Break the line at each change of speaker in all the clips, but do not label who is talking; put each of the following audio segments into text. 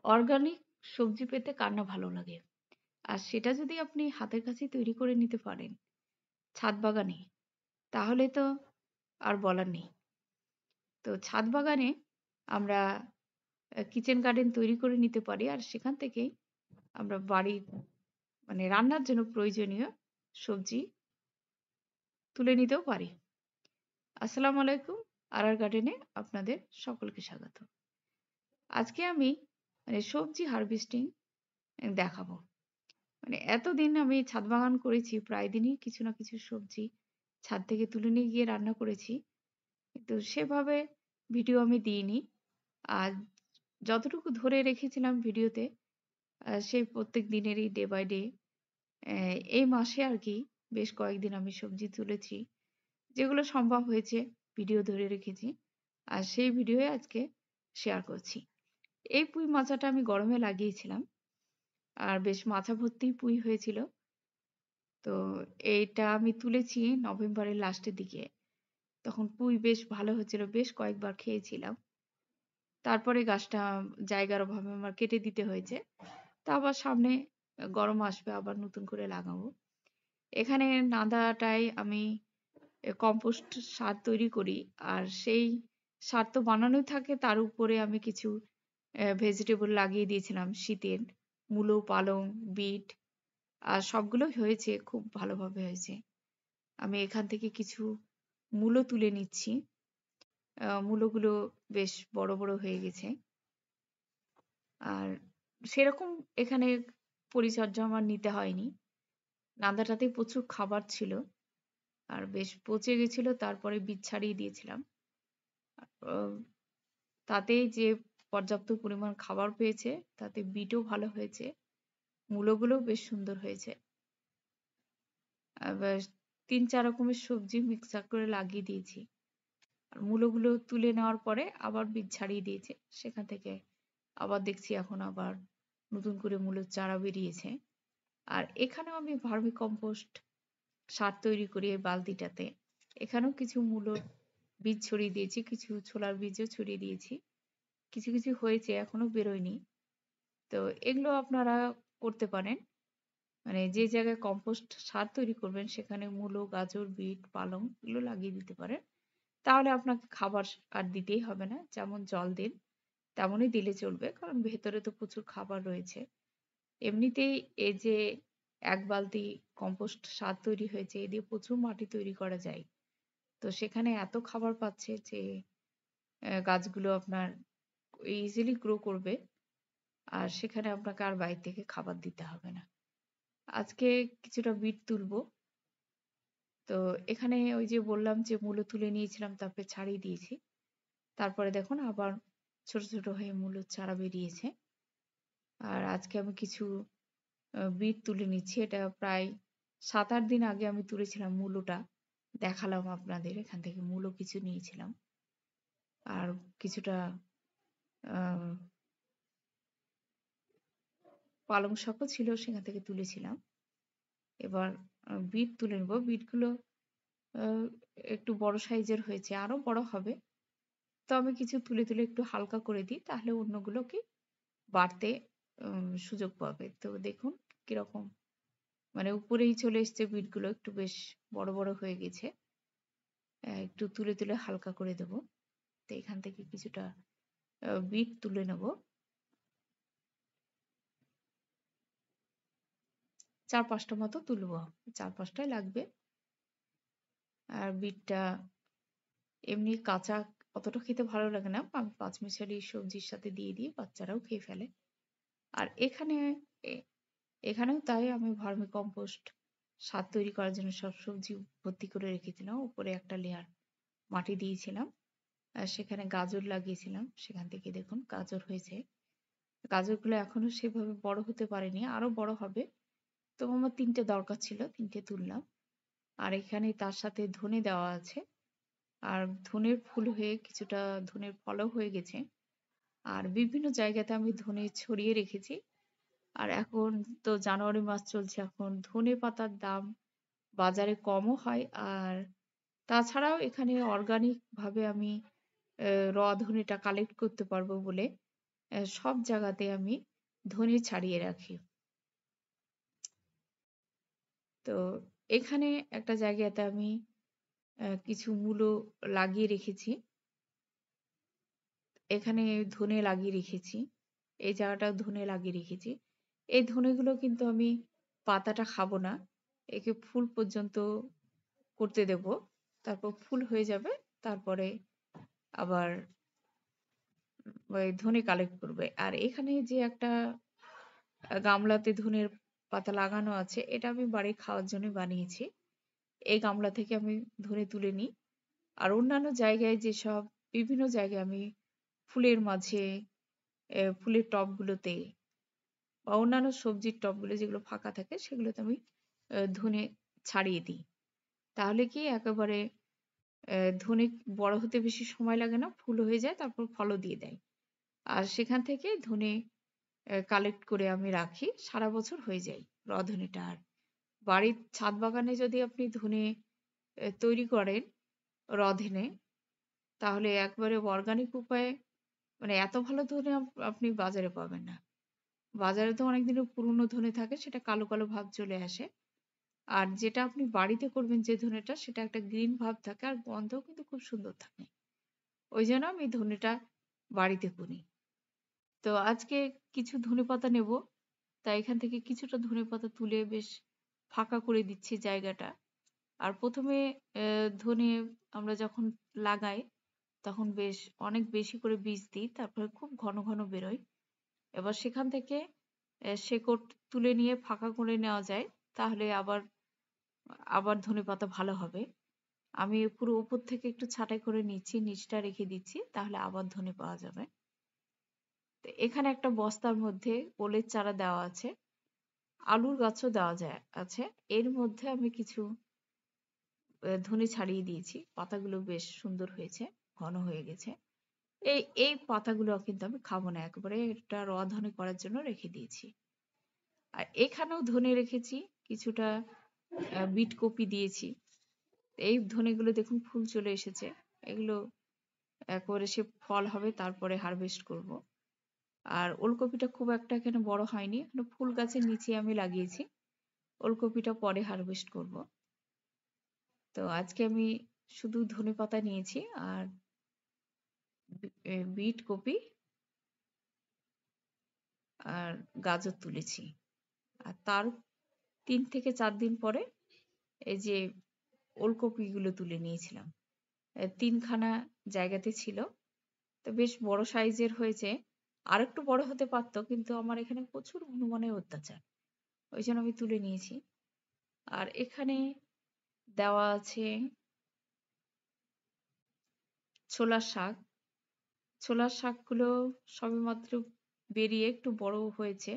Organic সবজি পেতে কার না ভালো লাগে? আর সেটা যদি আপনি হাতের কাছেই তৈরি করে নিতে পারেন, ছাদ বাগানে, তাহলে তো আর বলার নেই। তো ছাদ বাগানে আমরা কিচেন গার্ডেন তৈরি করে নিতে পারি। আর সেখান থেকেই আমরা বাড়ির রান্নার জন্য প্রয়োজনীয় সবজি তুলে নিতেও পারি। আসসালামু আলাইকুম। আরার গার্ডেনে আপনাদের সকলকে স্বাগত। আজকে আমি সবজি হারভেস্টিং দেখাবো। এতদিন আমি ছাদ বাগান করেছি। প্রায় দিনই কিছু না কিছু সবজি ছাদ থেকে তুলে নিয়ে গিয়ে রান্না করেছি। কিন্তু সেভাবে ভিডিও আমি দিইনি। আর যতটুকু ধরে রেখেছিলাম ভিডিওতে সেই প্রত্যেক দিনেরই ডে বাই ডে এই মাসে আরকি বেশ কয়েকদিন আমি সবজি তুলেছি। যেগুলো সম্ভব হয়েছে ভিডিও ধরে রেখেছি। আর সেই ভিডিওই আজকে শেয়ার করছি। এই পুঁই মাচাটা আমি গরমে লাগিয়েছিলাম। আর বেশ মাচা ভর্তিই পুঁই হয়েছিল। তো এইটা আমি তুলেছি নভেম্বরের লাস্টের দিকে। তখন পুঁই বেশ ভালো হচ্ছিল। বেশ কয়েকবার খেয়েছিলাম। তারপরে গাছটা জায়গার অভাবে আমার কেটে দিতে হয়েছে। তা আবার সামনে গরম আসবে আবার নতুন করে লাগাবো। এখানে নাদাটায় আমি কম্পোস্ট সার তৈরি করি। আর সেই সার তো বানানোই থাকে তার উপরে আমি কিছু ভেজিটেবল লাগিয়ে দিয়েছিলাম শীতের। মূলো, পালং, বিট আর সবগুলোই হয়েছে খুব ভালোভাবে হয়েছে। আমি এখান থেকে কিছু মূলো তুলে নিচ্ছি। মূলোগুলো বেশ বড়, বড় হয়ে গেছে। আর সেরকম এখানে পরিচর্যা আমার নিতে হয়নি। নাদাটাতেই প্রচুর খাবার ছিল। আর বেশ পচে গেছিল তারপরে বীজ ছাড়িয়ে দিয়েছিলাম। অ তাতেই যে পর্যাপ্ত পরিমাণ খাবার পেয়েছে তাতে বিটও ভালো হয়েছে। মূলোগুলোও বেশ সুন্দর হয়েছে। বেশ ৩-৪ রকমের সবজি মিক্সার করে লাগিয়ে দিয়েছি। আর মূলোগুলো তুলে নেওয়ার পরে আবার বীজ ছাড়িয়ে দিয়েছি। সেখান থেকে আবার দেখছি এখন আবার নতুন করে মূলোর চারা বেরিয়েছে। আর এখানেও আমি ভার্মি কম্পোস্ট সার তৈরি করি এই বালতিটাতে। এখানেও কিছু মূলোর বীজ ছড়িয়ে দিয়েছি, কিছু ছোলার বীজও ছড়িয়ে দিয়েছি। কিছু, কিছু হয়েছে এখনো বেরোয়নি। তো এগুলো আপনারা করতে পারেন। যে জায়গায় কম্পোস্ট সার তৈরি করবেন সেখানে মূলো, গাজর, বিট, পালং এগুলো লাগিয়ে দিতে পারেন। তাহলে আপনাকে খাবার আর দিতেই হবে না। যেমন জল দিন তেমনই দিলে চলবে। কারণ ভেতরে তো প্রচুর খাবার রয়েছে। এমনিতেই এই যে ১ বালতি কম্পোস্ট সার তৈরি হয়েছে, এ দিয়ে প্রচুর মাটি তৈরি করা যায়। তো সেখানে এত খাবার পাচ্ছে যে গাছগুলো আপনার ইজিলি গ্রো করবে। আর সেখানে আপনাকে আর বাইরে থেকে খাবার দিতে হবে না। আজকে কিছুটা বিট তুলবো। তো এখানে ওই যে বললাম যে মূলো তুলে নিয়েছিলাম তারপরে ছাড়িয়ে দিয়েছি। তারপরে দেখুন আবার ছোট, ছোট হয়ে মূলোর চারা বেরিয়েছে। আর আজকে আমি কিছু বিট তুলে নিচ্ছি। এটা প্রায় ৭-৮ দিন আগে আমি তুলেছিলাম মূলোটা। দেখালাম আপনাদের। এখান থেকে মূলো কিছু নিয়েছিলাম। আর কিছুটা আ পালং শাকও ছিল সেখান থেকে তুলেছিলাম। এবার বিট তুলে নেব। বিটগুলো আ একটু বড় সাইজের হয়েছে। আরো বড় হবে। তো আমি কিছু তুলে, তুলে একটু হালকা করে দিই। তাহলে অন্যগুলো কি বাড়তে সুযোগ পাবে। তো দেখুন কিরকম উপরেই চলে এসছে বিটগুলো একটু বেশ বড়, বড় হয়ে গেছে। একটু তুলে, তুলে হালকা করে দেব। তো এখান থেকে কিছুটা বিট তুলে নেব। ৪-৫ টা মতো তুলব। ৪-৫ টাই লাগবে। আর বিটটা এমনি কাঁচা অতটা খেতে ভালো লাগে না। আমি পাঁচমিশালি সবজির সাথে দিয়ে দিই, বাচ্চারাও খেয়ে ফেলে। আর এ এখানেও তাই আমি ভার্মি কম্পোস্ট সার তৈরি করার জন্য সব সবজি ভর্তি করে রেখেছিলাম। উপরে একটা লেয়ার মাটি দিয়েছিলাম। আর সেখানে গাজর লাগিয়েছিলাম। সেখান থেকে দেখুন গাজর হয়েছে। গাজরগুলো এখনো সেভাবে বড় হতে পারেনি। আরো বড় হবে। তো আমার ৩ টে দরকার ছিল। ৩ টে তুললাম। আর এখানে তার সাথে ধনে দেওয়া আছে। আর ধনের ফুল হয়ে কিছুটা ধনের ফলও হয়ে গেছে। আর বিভিন্ন জায়গাতে আমি ধনে ছড়িয়ে রেখেছি। আর এখন তো জানুয়ারি মাস চলছে। এখন ধনেপাতার দাম বাজারে কমও হয়। আর তাছাড়াও এখানে অর্গানিক ভাবে আমি র ধনেটা কালেক্ট করতে পারবো বলে সব জায়গাতে আমি ধনে ছাড়িয়ে রাখি। তো এখানে একটা জায়গাতে আমি কিছু মূলো লাগিয়ে রেখেছি। এখানে ধনে লাগিয়ে রেখেছি। এই জায়গাটাও ধনে লাগিয়ে রেখেছি। এই ধনেগুলো কিন্তু আমি পাতাটা খাবো না। একে ফুল পর্যন্ত করতে দেব। তারপর ফুল হয়ে যাবে। তারপরে আবার ওই ধনে কালেক্ট করবে। আর এখানে যে একটা গামলাতে ধনের পাতা লাগানো আছে, এটা আমি বাড়ির খাওয়ার জন্য বানিয়েছি। এই গামলা থেকে আমি ধনে তুলে নিই। আর অন্যান্য জায়গায় যেসব বিভিন্ন জায়গায় আমি ফুলের মাঝে, ফুলের টবগুলোতে বা অন্যান্য সবজির টবগুলো যেগুলো ফাঁকা থাকে সেগুলোতে আমি ধনে ছাড়িয়ে দিই। তাহলে কি একেবারে ধনে বড় হতে বেশি সময় লাগে না, ফুল হয়ে যায়, তারপর ফলও দিয়ে দেয়। আর সেখান থেকে ধনে কালেক্ট করে আমি রাখি, সারা বছর হয়ে যায় রধনেটা। আর বাড়ির ছাদ বাগানে যদি আপনি ধনে তৈরি করেন রধেনে, তাহলে একবারে অর্গানিক উপায়ে মানে এত ভালো ধনে আপনি বাজারে পাবেন না। বাজারে তো অনেক দিনের পুরনো ধনে থাকে, সেটা কালো কালো ভাব চলে আসে। আর যেটা আপনি বাড়িতে করবেন যে ধনেটা, সেটা একটা গ্রিন ভাব থাকে আর গন্ধও কিন্তু খুব সুন্দর থাকে। ওই জন্য আমি ধনেটা বাড়িতে করি। তো আজকে কিছু ধনেপাতা নেব, তাই এখান থেকে কিছুটা ধনেপাতা তুলে বেশ ফাঁকা করে দিচ্ছি জায়গাটা। আর প্রথমে ধনে আমরা যখন লাগাই তখন বেশ অনেক বেশি করে বীজ দিই, তারপরে খুব ঘন ঘন বেরোয়। এবার সেখান থেকে শেকড় তুলে নিয়ে ফাঁকা করে নেওয়া যায়, তাহলে আবার আবার ধনেপাতা ভালো হবে। আমি পুরো উপর থেকে একটু ছাঁটাই করে নিচ্ছি, নিচটা রেখে দিচ্ছি, তাহলে আবার ধনে পাওয়া যাবে। তো এখানে একটা বস্তার মধ্যে ওলের চারা দেওয়া আছে, আলুর গাছও দেওয়া যায় আছে। এর মধ্যে আমি কিছু ধনে ছাড়িয়ে দিয়েছি, পাতাগুলো বেশ সুন্দর হয়েছে, ঘন হয়ে গেছে। এই এই পাতাগুলো কিন্তু আমি খাবো না, একেবারে এটা ধনে করার জন্য রেখে দিয়েছি। আর এখানেও ধনে রেখেছি, কিছুটা বিট কপি দিয়েছি। এই ধনেগুলো দেখুন ফুল চলে এসেছে, এগুলো একেবারে সে ফল হবে তারপরে হারভেস্ট করব। আর ওলকপিটা খুব একটা এখানে বড় হয়নি, এখানে ফুল গাছের নিচে আমি লাগিয়েছি। ওলকপিটা পরে হারভেস্ট করব। তো আজকে আমি শুধু ধনেপাতা নিয়েছি আর বিট কপি আর গাজর তুলেছি। আর তার ৩ থেকে ৪ দিন পরে এই যে ওলকপিগুলো তুলে নিয়েছিলাম। ৩ খানা জায়গাতে ছিল। তো বেশ বড় সাইজের হয়েছে। আরেকটু বড় হতে পারত, কিন্তু আমার এখানে প্রচুর হনুমানের অত্যাচার। ওইজন্য আমি তুলে নিয়েছি। আর এখানে দেওয়া আছে ছোলার শাক। ছোলার শাকগুলো সবেমাত্র বেরিয়ে একটু বড় হয়েছে।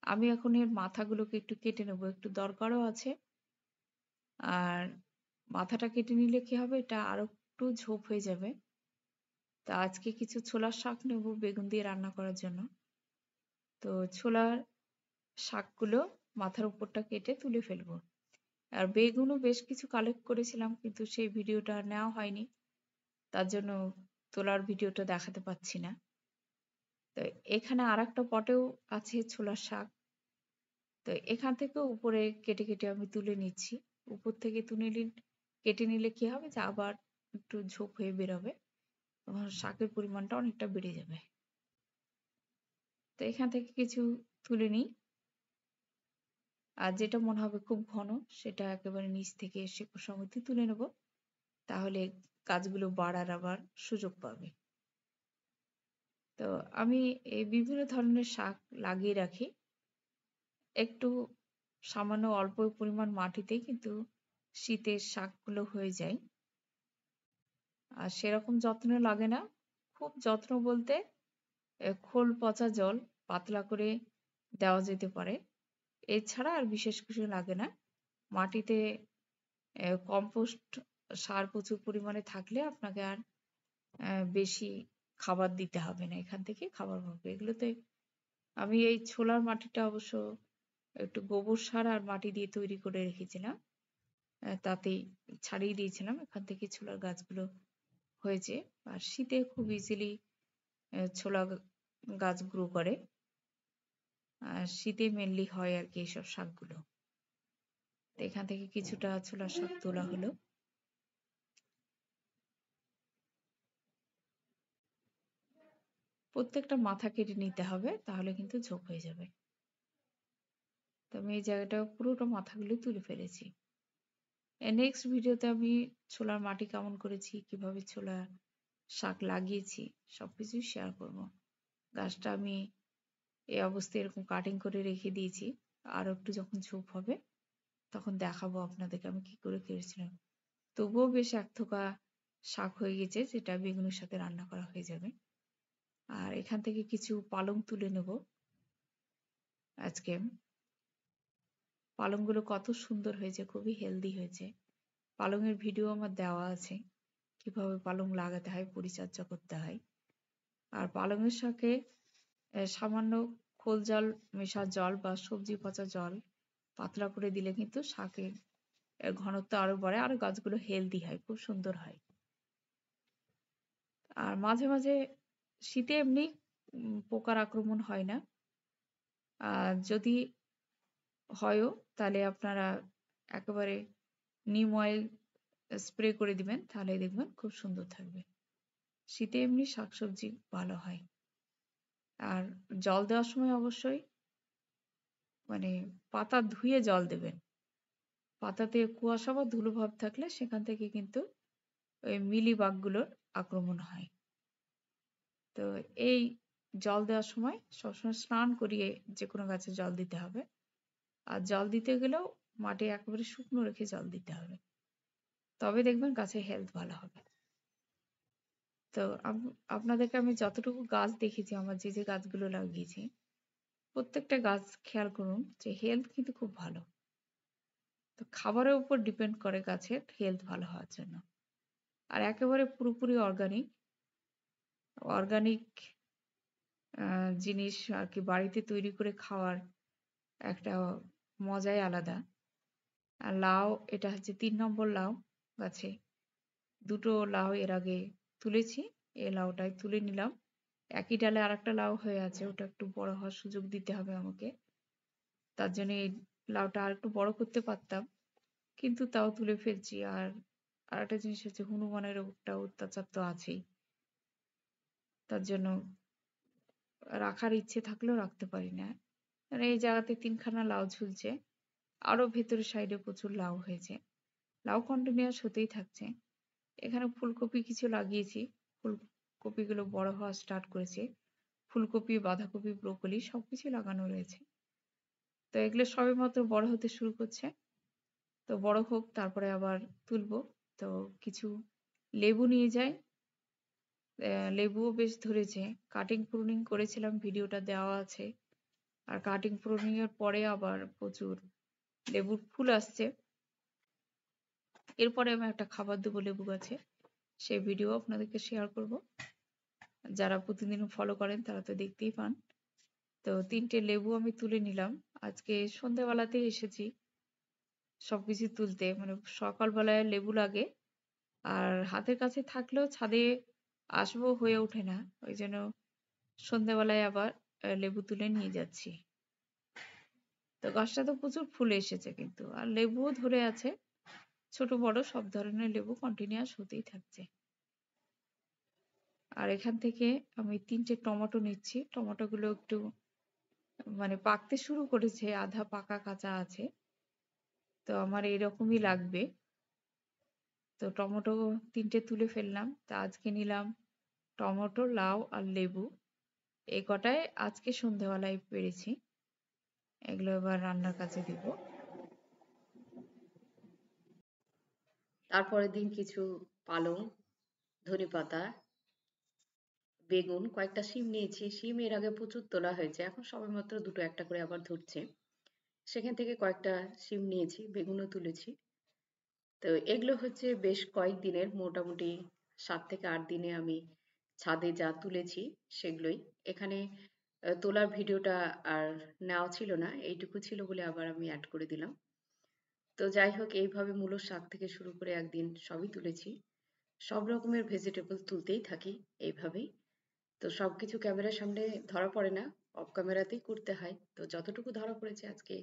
আমি এখন এর মাথাগুলোকে একটু কেটে নেব, একটু দরকারও আছে। আর মাথাটা কেটে নিলে কি হবে, এটা আরো একটু ঝোপ হয়ে যাবে। তো আজকে কিছু ছোলার শাক নেব বেগুন দিয়ে রান্না করার জন্য। তো ছোলার শাকগুলো মাথার উপরটা কেটে তুলে ফেলবো। আর বেগুনও বেশ কিছু কালেক্ট করেছিলাম, কিন্তু সেই ভিডিওটা আর নেওয়া হয়নি, তার জন্য তোলার ভিডিওটা দেখাতে পাচ্ছি না। তো এখানে আরেকটা পটেও আছে ছোলার শাক। তো এখান থেকেও উপরে কেটে কেটে আমি তুলে নিচ্ছি। উপর থেকে কেটে নিলে কি হবে যে আবার একটু ঝোপ হয়ে বেরোবে, তখন শাকের পরিমাণটা অনেকটা বেড়ে যাবে। তো এখান থেকে কিছু তুলে নিই। আর যেটা মনে হবে খুব ঘন, সেটা একেবারে নিচ থেকে শেকড় সমেত তুলে নেব, তাহলে গাছগুলো বাড়ার আবার সুযোগ পাবে। তো আমি এই বিভিন্ন ধরনের শাক লাগিয়ে রাখি। একটু সামান্য অল্প পরিমাণ মাটিতেই কিন্তু শীতের শাকগুলো হয়ে যায়। আর সেরকম যত্ন লাগে না। খুব যত্ন বলতে খোল পচা জল পাতলা করে দেওয়া যেতে পারে। এছাড়া আর বিশেষ কিছু লাগে না। মাটিতে কম্পোস্ট সার প্রচুর পরিমাণে থাকলে আপনাকে আর বেশি খাবার দিতে হবে না। এখান থেকে খাবার পাবে। এগুলোতে আমি এই ছোলার মাটিটা অবশ্য একটু গোবর সার আর মাটি দিয়ে তৈরি করে রেখেছিলাম। তাতেই ছাড়িয়ে দিয়েছিলাম। এখান থেকে ছোলার গাছগুলো হয়েছে। আর শীতে খুব ইজিলি ছোলা গাছ গ্রো করে। আর শীতে মেনলি হয় আর কি এইসব শাকগুলো। তো এখান থেকে কিছুটা ছোলার শাক তোলা হলো। প্রত্যেকটা মাথা কেটে নিতে হবে, তাহলে কিন্তু ঝোপ হয়ে যাবে। তো আমি এই জায়গাটা পুরোটা মাথাগুলো তুলে ফেলেছি। নেক্সট ভিডিওতে আমি ছোলার মাটি কেমন করেছি, কিভাবে ছোলা শাক লাগিয়েছি, সবকিছুই শেয়ার করব। গাছটা আমি এই অবস্থায় এরকম কাটিং করে রেখে দিয়েছি। আরো একটু যখন ঝোপ হবে তখন দেখাবো আপনাদেরকে আমি কি করে করেছিলাম। তবুও বেশ এক থোকা শাক হয়ে গেছে, যেটা বেগুনের সাথে রান্না করা হয়ে যাবে। আর এখান থেকে কিছু পালং তুলে নেব আজকে। পালংগুলো কত সুন্দর হয়েছে, খুবই হেলদি হয়েছে। পালংয়ের ভিডিও আমার দেওয়া আছে, কিভাবে পালং লাগাতে হয়, পরিচর্যা করতে হয়। আর পালংয়ের শাকে সামান্য খোল জল মেশা জল বা সবজি পচা জল পাতলা করে দিলে কিন্তু শাকের ঘনত্ব আরো বাড়ে, আর গাছগুলো হেলদি হয়, খুব সুন্দর হয়। আর মাঝে মাঝে শীতে এমনি পোকার আক্রমণ হয় না, আর যদি হয়ও তাহলে আপনারা একেবারে নিম অয়েল স্প্রে করে দিবেন, তাহলে দেখবেন খুব সুন্দর থাকবে। শীতে এমনি শাকসবজি ভালো হয়। আর জল দেওয়ার সময় অবশ্যই মানে পাতা ধুয়ে জল দেবেন। পাতাতে কুয়াশা বা ধুলো ভাব থাকলে সেখান থেকে কিন্তু ওই মিলিবাগগুলোর আক্রমণ হয়। তো এই জল দেওয়ার সময় সবসময় স্নান করিয়ে যে কোনো গাছে জল দিতে হবে। আর জল দিতে গেলেও মাটি একেবারে শুকনো রেখে জল দিতে হবে, তবে দেখবেন গাছের হেলথ ভালো হবে। তো আপনাদেরকে আমি যতটুকু গাছ দেখেছি, আমার যে যে গাছগুলো লাগিয়েছি, প্রত্যেকটা গাছ খেয়াল করুন যে হেলথ কিন্তু খুব ভালো। তো খাবারের উপর ডিপেন্ড করে গাছের হেলথ ভালো হওয়ার জন্য। আর একেবারে পুরোপুরি অর্গানিক অর্গানিক জিনিস আর কি বাড়িতে তৈরি করে খাওয়ার একটা মজাই আলাদা। আর লাউ, এটা হচ্ছে 3 নম্বর লাউ গাছে। দুটো লাউ এর আগে তুলেছি, এই লাউটাই তুলে নিলাম। একই ডালে আরেকটা লাউ হয়ে আছে, ওটা একটু বড় হওয়ার সুযোগ দিতে হবে আমাকে। তার জন্য এই লাউটা আর একটু বড় করতে পারতাম, কিন্তু তাও তুলে ফেলছি। আর আরেকটা জিনিস হচ্ছে, হনুমানের একটা অত্যাচার তো আছেই, তার জন্য রাখার ইচ্ছে থাকলেও রাখতে পারি না। মানে এই জায়গাতে 3খানা লাউ ঝুলছে, আরো ভেতরের সাইডে প্রচুর লাউ হয়েছে। লাউ কন্টিনিউয়াস হতেই থাকছে। এখানে ফুলকপি কিছু লাগিয়েছি, ফুলকপিগুলো বড় হওয়া স্টার্ট করেছে। ফুলকপি, বাঁধাকপি, ব্রোকলি সবকিছু লাগানো রয়েছে। তো এগুলো সবেমাত্র বড় হতে শুরু করছে। তো বড় হোক, তারপরে আবার তুলবো। তো কিছু লেবু নিয়ে যাই, লেবুও বেশ ধরেছে। কাটিং প্রুনিং করেছিলাম, ভিডিওটা দেওয়া আছে। আর কাটিং প্রুনিং এর পরে আবার প্রচুর লেবুর ফুল আসছে। এরপরে আমি একটা খাবার দেবো লেবু গাছে, সেই ভিডিও আপনাদেরকে শেয়ার করব। যারা প্রতিদিন ফলো করেন তারা তো দেখতেই পান। তো 3টে লেবু আমি তুলে নিলাম। আজকে সন্ধ্যাবেলাতেই এসেছি সবকিছু তুলতে, মানে সকালবেলায় লেবু লাগে, আর হাতের কাছে থাকলেও ছাদে আসবো হয়ে ওঠে না, ওই জন্য সন্ধ্যাবেলায় আবার লেবু তুলে নিয়ে যাচ্ছি। তো গাছটা তো প্রচুর ফুল এসেছে কিন্তু, আর লেবুও ধরে আছে, ছোট বড় সব ধরনের লেবু কন্টিনিউয়াস হতেই থাকছে। আর এখান থেকে আমি 3টে টমেটো নিচ্ছি। টমেটো গুলো একটু মানে পাকতে শুরু করেছে, আধা পাকা কাঁচা আছে। তো আমার এরকমই লাগবে। তো টমেটো 3টে তুলে ফেললাম। তা আজকে নিলাম টমেটো, লাউ আর লেবু। এই কটাই আজকে সন্ধ্যাবেলায় পেরেছি। এগুলো এবার রান্নার কাজে দিব। তারপরের দিন কিছু পালং, ধনেপাতা, বেগুন, কয়েকটা শিম নিয়েছি। শিম এর আগে প্রচুর তোলা হয়েছে, এখন সবেমাত্র দুটো একটা করে আবার ধরছে। সেখান থেকে কয়েকটা শিম নিয়েছি, বেগুনও তুলেছি। তো এগুলো হচ্ছে বেশ কয়েকদিনের, মোটামুটি 7 থেকে 8 দিনে আমি ছাদে যা তুলেছি সেগুলোই। এখানে তোলার ভিডিওটা আর নেওয়া ছিল না, এইটুকু ছিল বলে আবার আমি অ্যাড করে দিলাম। তো যাই হোক, এইভাবে মূলো শাক থেকে শুরু করে একদিন সবই তুলেছি। সব রকমের ভেজিটেবল তুলতেই থাকি এইভাবেই।
তো সবকিছু ক্যামেরার সামনে ধরা পড়ে না, অফ ক্যামেরাতেই করতে হয়। তো যতটুকু ধরা পড়েছে আজকে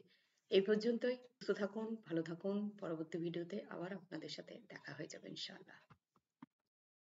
এই পর্যন্তই। সুস্থ থাকুন, ভালো থাকুন। পরবর্তী ভিডিওতে আবার আপনাদের সাথে দেখা হয়ে যাবে ইনশাআল্লাহ।